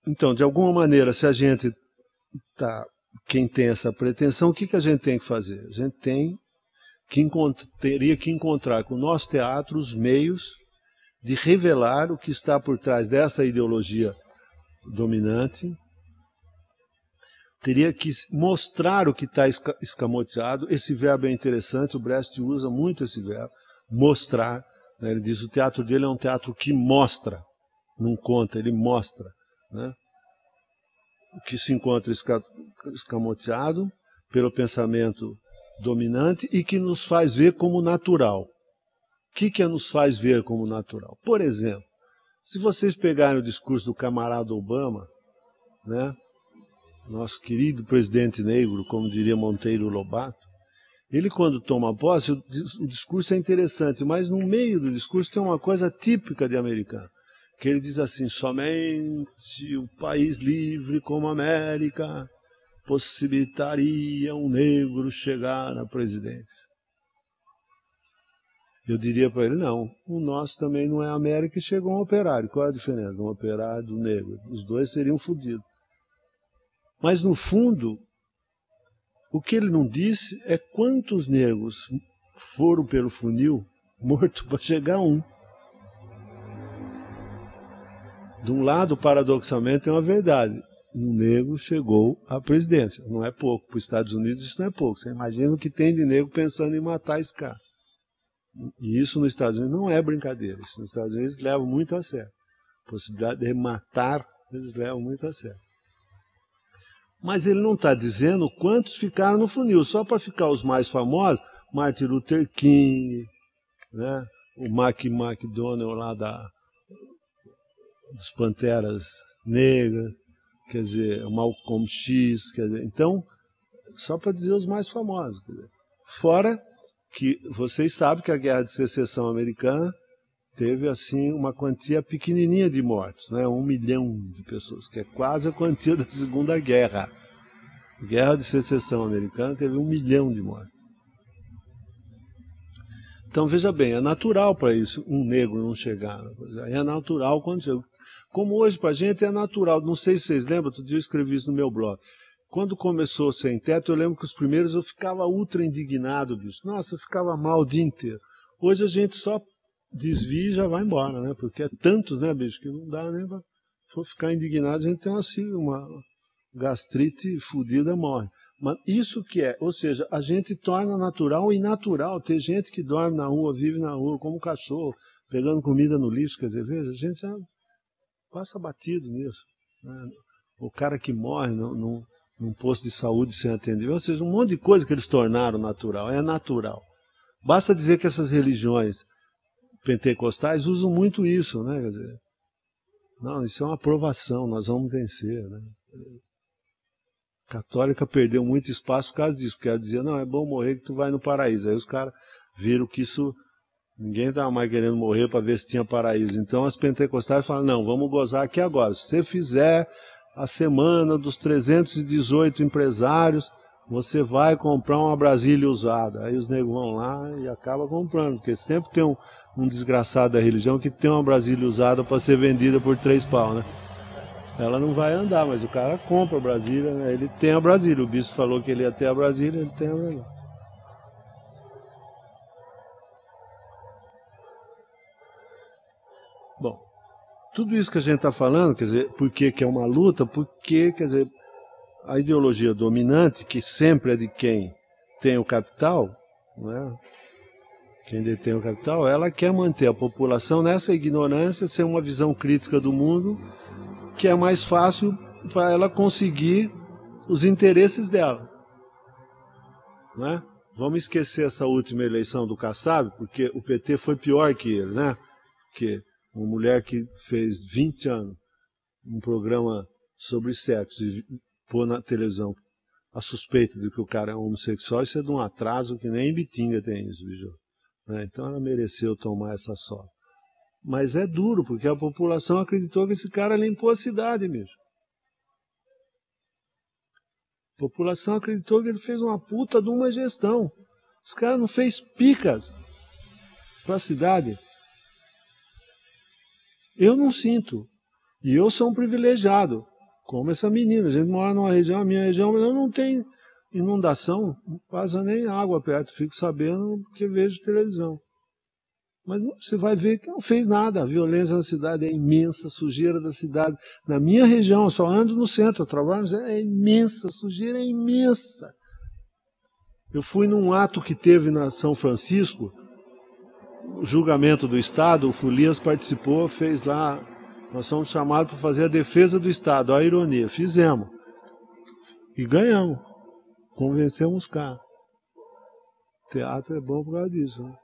Então, de alguma maneira, se a gente quem tem essa pretensão, o que a gente tem que fazer? A gente teria que encontrar com o nosso teatro os meios de revelar o que está por trás dessa ideologia dominante, teria que mostrar o que está escamoteado. Esse verbo é interessante, o Brecht usa muito esse verbo, mostrar. Né? Ele diz que o teatro dele é um teatro que mostra, não conta, ele mostra. Né? O que se encontra escamoteado pelo pensamento dominante e que nos faz ver como natural. O que nos faz ver como natural? Por exemplo, se vocês pegarem o discurso do camarada Obama, né, nosso querido presidente negro, como diria Monteiro Lobato, ele quando toma posse, o discurso é interessante, mas no meio do discurso tem uma coisa típica de americano, que ele diz assim: somente um país livre como a América possibilitaria um negro chegar à presidência. Eu diria para ele: não, o nosso também não é América e chegou um operário. Qual é a diferença de um operário e do negro? Os dois seriam fodidos. Mas, no fundo, o que ele não disse é quantos negros foram pelo funil morto para chegar a um. De um lado, paradoxalmente, é uma verdade. Um negro chegou à presidência. Não é pouco. Para os Estados Unidos isso não é pouco. Você imagina o que tem de negro pensando em matar esse cara. E isso nos Estados Unidos não é brincadeira. Isso nos Estados Unidos eles levam muito a sério. A possibilidade de matar, eles levam muito a sério. Mas ele não está dizendo quantos ficaram no funil. Só para ficar os mais famosos, Martin Luther King, né? O McDonnell lá dos Panteras Negras, quer dizer, o Malcolm X, quer dizer, então, só para dizer os mais famosos. Quer dizer, fora que vocês sabem que a Guerra de Secessão Americana teve assim uma quantia pequenininha de mortos, né? 1 milhão de pessoas, que é quase a quantia da Segunda Guerra. A Guerra de Secessão Americana teve 1 milhão de mortos. Então veja bem, é natural para isso um negro não chegar. É natural quando chega. Como hoje para a gente é natural. Não sei se vocês lembram, outro dia eu escrevi isso no meu blog. Quando começou Sem Teto, eu lembro que os primeiros eu ficava ultra indignado, bicho. Nossa, eu ficava mal o dia inteiro. Hoje a gente só desvia e já vai embora, né? Porque é tantos, né, bicho, que não dá nem para ficar indignado. A gente tem uma gastrite fodida, morre. Mas isso que é, ou seja, a gente torna natural o inatural. Tem gente que dorme na rua, vive na rua, como um cachorro, pegando comida no lixo. Quer dizer, veja, a gente já passa batido nisso. Né? O cara que morre num posto de saúde sem atendimento, ou seja, um monte de coisa que eles tornaram natural, é natural. Basta dizer que essas religiões pentecostais usam muito isso, né? Quer dizer, não, isso é uma aprovação, nós vamos vencer, né? A católica perdeu muito espaço por causa disso, porque ela dizia, não, é bom morrer que tu vai no paraíso. Aí os caras viram que isso, ninguém estava mais querendo morrer para ver se tinha paraíso. Então as pentecostais falaram, não, vamos gozar aqui agora. Se você fizer a semana dos 318 empresários, você vai comprar uma Brasília usada. Aí os negros vão lá e acabam comprando, porque sempre tem um desgraçado da religião que tem uma Brasília usada para ser vendida por 3 pau, né? Ela não vai andar, mas o cara compra a Brasília, né? Ele tem a Brasília. O bispo falou que ele ia ter a Brasília, ele tem a Brasília. Bom, tudo isso que a gente está falando, quer dizer, por que é uma luta? Porque, quer dizer, a ideologia dominante, que sempre é de quem tem o capital, né? Quem detém o capital, ela quer manter a população nessa ignorância, sem uma visão crítica do mundo, que é mais fácil para ela conseguir os interesses dela. Né? Vamos esquecer essa última eleição do Kassab, porque o PT foi pior que ele, né? Porque uma mulher que fez 20 anos um programa sobre sexo e pôr na televisão a suspeita de que o cara é homossexual, isso é de um atraso que nem em Bitinga tem isso, bicho. Né? Então ela mereceu tomar essa sorte. Mas é duro, porque a população acreditou que esse cara limpou a cidade mesmo. A população acreditou que ele fez uma puta de uma gestão. Esse cara não fez picas para a cidade. Eu não sinto. E eu sou um privilegiado. Como essa menina, a gente mora numa região, a minha região, mas não tem inundação, não passa nem água perto, fico sabendo porque vejo televisão. Mas você vai ver que não fez nada, a violência na cidade é imensa, a sujeira da cidade. Na minha região, eu só ando no centro, eu trabalho no centro, é imensa, a sujeira é imensa. Eu fui num ato que teve na São Francisco, o julgamento do Estado, o Fulias participou, fez lá, nós fomos chamados para fazer a defesa do Estado, olha a ironia, fizemos. E ganhamos, convencemos os caras. Teatro é bom por causa disso, né?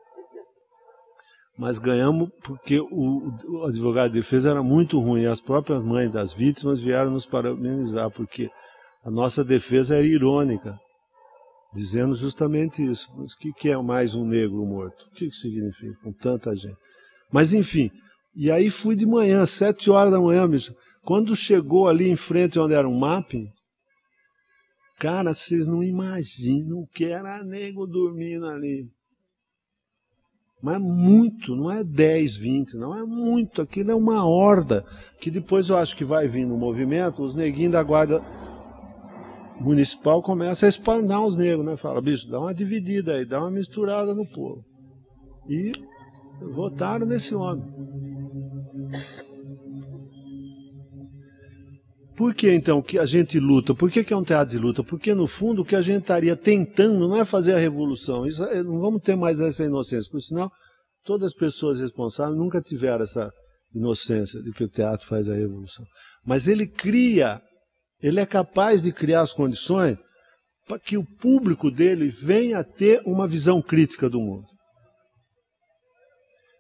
Mas ganhamos porque o advogado de defesa era muito ruim, as próprias mães das vítimas vieram nos parabenizar, porque a nossa defesa era irônica, dizendo justamente isso. Mas o que é mais um negro morto? O que significa com tanta gente? Mas enfim, e aí fui de manhã, 7 horas da manhã, bicho. Quando chegou ali em frente onde era um mapping, cara, vocês não imaginam que era nego dormindo ali. Mas é muito, não é 10, 20, não é muito, aquilo é uma horda, que depois eu acho que vai vir no movimento, os neguinhos da guarda municipal começam a espanar os negros, né? Fala, bicho, dá uma dividida aí, dá uma misturada no povo. E votaram nesse homem. Por que então que a gente luta? Por que é um teatro de luta? Porque no fundo o que a gente estaria tentando não é fazer a revolução. Isso, não vamos ter mais essa inocência, porque senão todas as pessoas responsáveis nunca tiveram essa inocência de que o teatro faz a revolução. Mas ele cria, ele é capaz de criar as condições para que o público dele venha a ter uma visão crítica do mundo.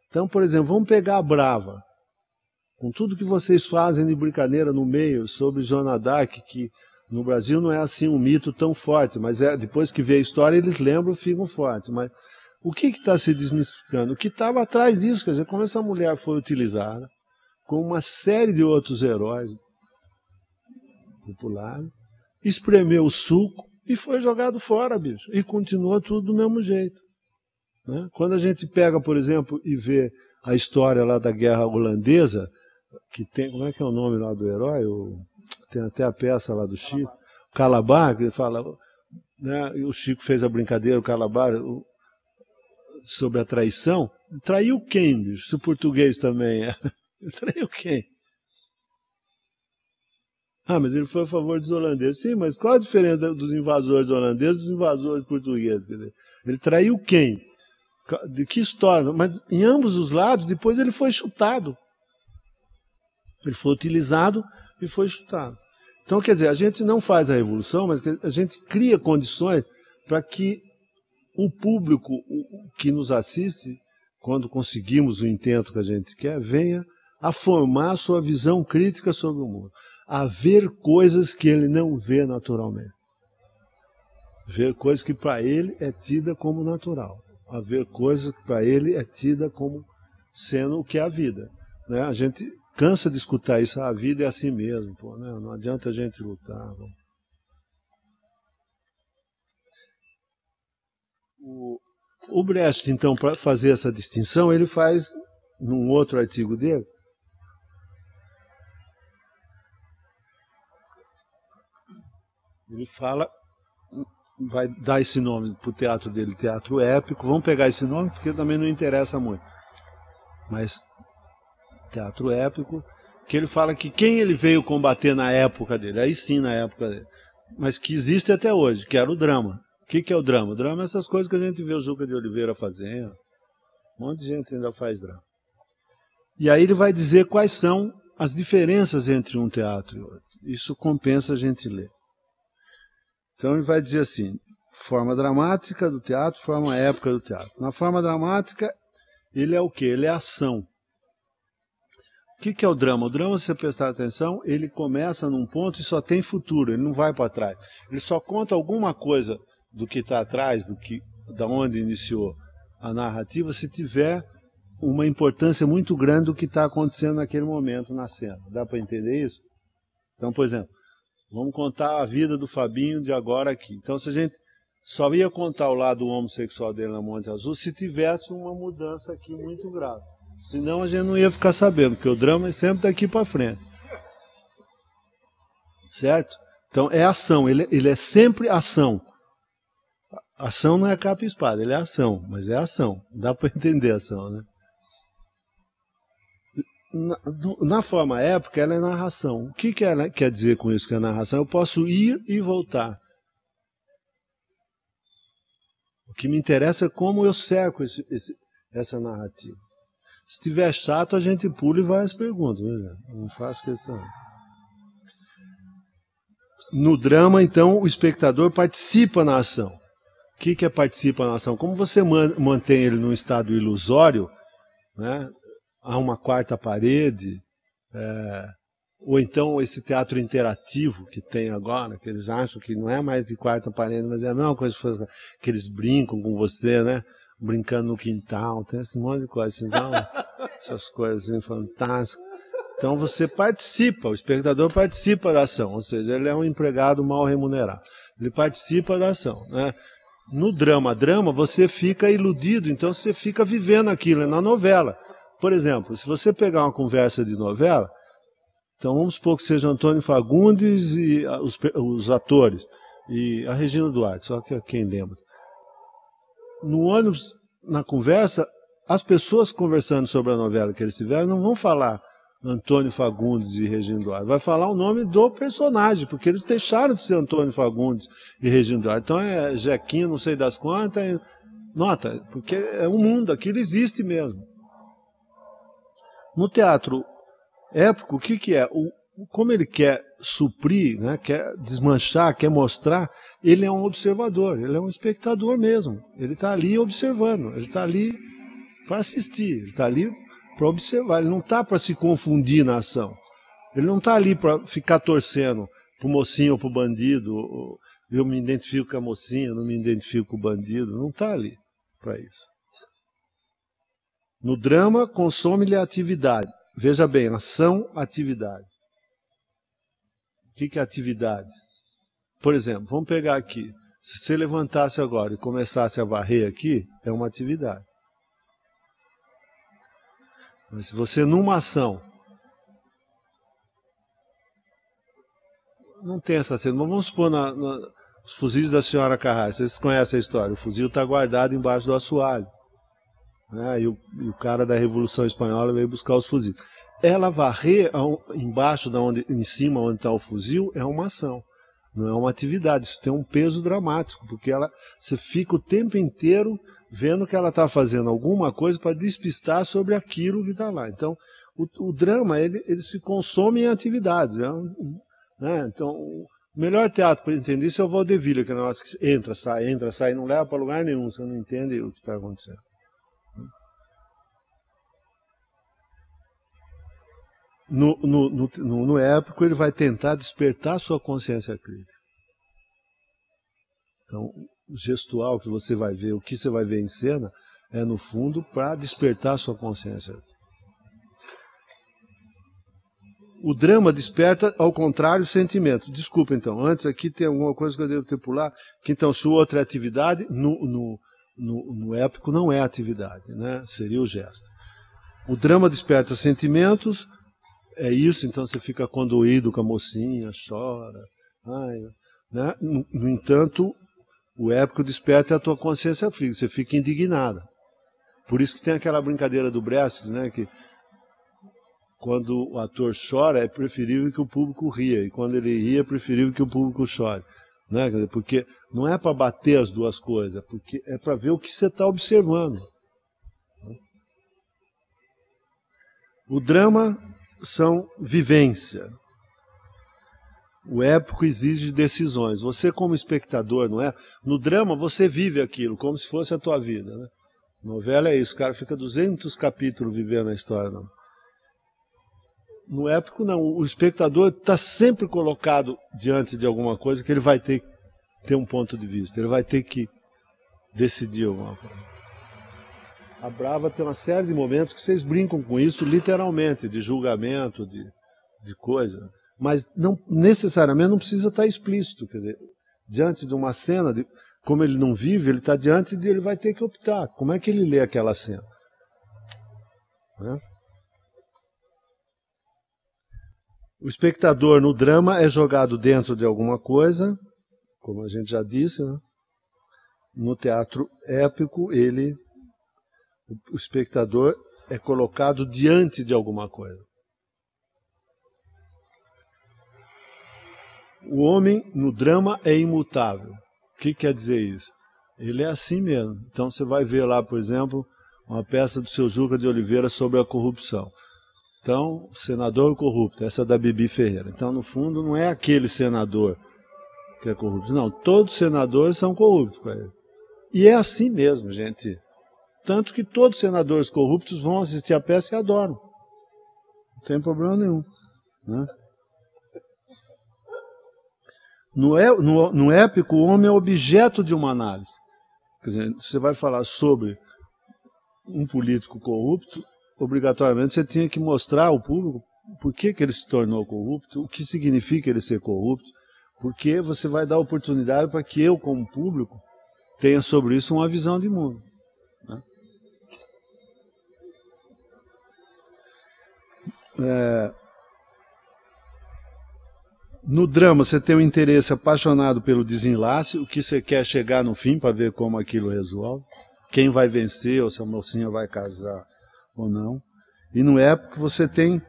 Então, por exemplo, vamos pegar a Brava. Com tudo que vocês fazem de brincadeira no meio sobre Joana d'Arc, que no Brasil não é assim um mito tão forte, mas depois que vê a história eles lembram, ficam fortes. Mas o que está se desmistificando? O que estava atrás disso, quer dizer, como essa mulher foi utilizada, com uma série de outros heróis populares, espremeu o suco e foi jogado fora, bicho. E continua tudo do mesmo jeito. Né? Quando a gente pega, por exemplo, e vê a história lá da Guerra Holandesa, que tem, como é que é o nome lá do herói? Tem até a peça lá do Chico, o Calabar, que ele fala, né, e o Chico fez a brincadeira, o Calabar, sobre a traição. Traiu quem, bicho? Se o português também é. Traiu quem? Ah, mas ele foi a favor dos holandeses. Sim, mas qual a diferença dos invasores holandeses e dos invasores portugueses? Ele traiu quem? De que história? Mas em ambos os lados, depois ele foi chutado. Ele foi utilizado e foi chutado. Então, quer dizer, a gente não faz a revolução, mas a gente cria condições para que o público que nos assiste, quando conseguimos o intento que a gente quer, venha a formar sua visão crítica sobre o mundo. A ver coisas que ele não vê naturalmente. Ver coisas que para ele é tida como natural. A ver coisas que para ele é tida como sendo o que é a vida. Né? A gente cansa de escutar isso, a vida é assim mesmo, pô, né? Não adianta a gente lutar. Pô. O Brecht, então, para fazer essa distinção, ele faz, num outro artigo dele, ele fala, vai dar esse nome para o teatro dele, teatro épico, vamos pegar esse nome porque também não interessa muito, mas teatro épico, que ele fala que quem ele veio combater na época dele, aí sim na época dele, mas que existe até hoje, que era o drama. O que é o drama? O drama é essas coisas que a gente vê o Juca de Oliveira fazendo, um monte de gente ainda faz drama. E aí ele vai dizer quais são as diferenças entre um teatro e outro. Isso compensa a gente ler. Então ele vai dizer assim, forma dramática do teatro, forma épica do teatro. Na forma dramática, ele é o quê? Ele é ação. O que é o drama? O drama, se você prestar atenção, ele começa num ponto e só tem futuro, ele não vai para trás. Ele só conta alguma coisa do que está atrás, da onde iniciou a narrativa, se tiver uma importância muito grande do que está acontecendo naquele momento na cena. Dá para entender isso? Então, por exemplo, vamos contar a vida do Fabinho de agora aqui. Então, se a gente só ia contar o lado homossexual dele na Monte Azul se tivesse uma mudança aqui muito grave. Senão a gente não ia ficar sabendo, porque o drama é sempre daqui para frente. certo? Então é ação, ele é sempre ação. Ação não é capa e espada, ele é ação, mas é ação. Dá para entender a ação, né? Na forma épica, ela é narração. O que ela quer dizer com isso que é narração? Eu posso ir e voltar. O que me interessa é como eu cerco essa narrativa. Se estiver chato, a gente pula e vai às perguntas. Né? Não faço questão. No drama, então, o espectador participa na ação. O que é participa na ação? Como você mantém ele num estado ilusório, né? Há uma quarta parede, ou então esse teatro interativo que tem agora, que eles acham que não é mais de quarta parede, mas é a mesma coisa que eles brincam com você, né? Brincando no quintal, tem esse monte de coisa assim, então, essas coisas assim, fantásticas. Então você participa, o espectador participa da ação, ou seja, ele é um empregado mal remunerado. Ele participa da ação, né? No drama, você fica iludido, então você fica vivendo aquilo, é na novela. Por exemplo, se você pegar uma conversa de novela, então vamos supor que seja Antônio Fagundes e os atores, e a Regina Duarte, só que quem lembra. No ônibus, na conversa, as pessoas conversando sobre a novela que eles tiveram não vão falar Antônio Fagundes e Regina Duarte, vai falar o nome do personagem, porque eles deixaram de ser Antônio Fagundes e Regina Duarte. Então é Jequinho, não sei das quantas, nota, porque é um mundo, aquilo existe mesmo. No teatro épico, o que é? Como ele quer suprir, né, quer desmanchar, quer mostrar, ele é um observador, ele é um espectador mesmo. Ele está ali observando, ele está ali para assistir, ele está ali para observar, ele não está para se confundir na ação. Ele não está ali para ficar torcendo para o mocinho ou para o bandido, eu me identifico com a mocinha, não me identifico com o bandido, não está ali para isso. No drama, consome-lhe a atividade. Veja bem, ação, atividade. O que é atividade? Por exemplo, vamos pegar aqui. Se você levantasse agora e começasse a varrer aqui, é uma atividade. Mas se você, numa ação, não tem essa cena, mas vamos supor os fuzis da senhora Carrara, vocês conhecem a história, o fuzil está guardado embaixo do assoalho. Né? E o cara da Revolução Espanhola veio buscar os fuzis. Ela varrer embaixo, em cima onde está o fuzil, é uma ação, não é uma atividade. Isso tem um peso dramático, porque você fica o tempo inteiro vendo que ela está fazendo alguma coisa para despistar sobre aquilo que está lá. Então, o drama ele se consome em atividades. Né? Então, o melhor teatro para entender isso é o vaudeville, que é o negócio que entra, sai, não leva para lugar nenhum, você não entende o que está acontecendo. No épico, ele vai tentar despertar sua consciência crítica. Então, o gestual que você vai ver, o que você vai ver em cena, é, no fundo, para despertar sua consciência. O drama desperta, ao contrário, sentimentos. Desculpa, então, antes aqui tem alguma coisa que eu devo ter pular, que então, se outra é atividade, no épico não é atividade, né? Seria o gesto. O drama desperta sentimentos, é isso, então você fica condoído com a mocinha, chora. Né? No entanto, o épico desperta a tua consciência fria, você fica indignada. Por isso que tem aquela brincadeira do Brecht, né, que quando o ator chora é preferível que o público ria, e quando ele ria é preferível que o público chore. Né? Porque não é para bater as duas coisas, porque é para ver o que você está observando. O drama são vivência. O épico exige decisões. Você, como espectador, não é? No drama, você vive aquilo, como se fosse a tua vida. Né? Novela é isso, o cara fica 200 capítulos vivendo a história. Não. No épico, não. O espectador está sempre colocado diante de alguma coisa que ele vai ter que ter um ponto de vista, ele vai ter que decidir alguma coisa. A Brava tem uma série de momentos que vocês brincam com isso, literalmente, de julgamento, de coisa. Mas não, necessariamente não precisa estar explícito. Quer dizer, diante de uma cena, como ele não vive, ele está diante de ele vai ter que optar. Como é que ele lê aquela cena? Né? O espectador no drama é jogado dentro de alguma coisa, como a gente já disse, né? No teatro épico, o espectador é colocado diante de alguma coisa. O homem no drama é imutável. O que quer dizer isso? Ele é assim mesmo. Então você vai ver lá, por exemplo, uma peça do seu Juca de Oliveira sobre a corrupção. Então, senador corrupto, essa da Bibi Ferreira. Então, no fundo, não é aquele senador que é corrupto. Não, todos os senadores são corruptos para ele. E é assim mesmo, gente. Tanto que todos os senadores corruptos vão assistir a peça e adoram. Não tem problema nenhum. Né? No épico, o homem é objeto de uma análise. Quer dizer, você vai falar sobre um político corrupto, obrigatoriamente você tinha que mostrar ao público por que ele se tornou corrupto, o que significa ele ser corrupto, porque você vai dar oportunidade para que eu, como público, tenha sobre isso uma visão de mundo. Né? No drama, você tem um interesse apaixonado pelo desenlace, o que você quer chegar no fim para ver como aquilo resolve, quem vai vencer, ou se a mocinha vai casar ou não. E no épico, você tem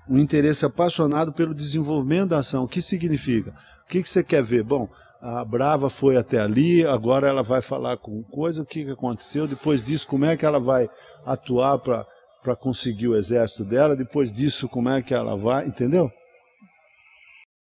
um interesse apaixonado pelo desenvolvimento da ação. O que significa? O que você quer ver? Bom, a Brava foi até ali, agora ela vai falar com coisa, o que aconteceu, depois disso, como é que ela vai atuar para conseguir o exército dela, depois disso, como é que ela vai, entendeu?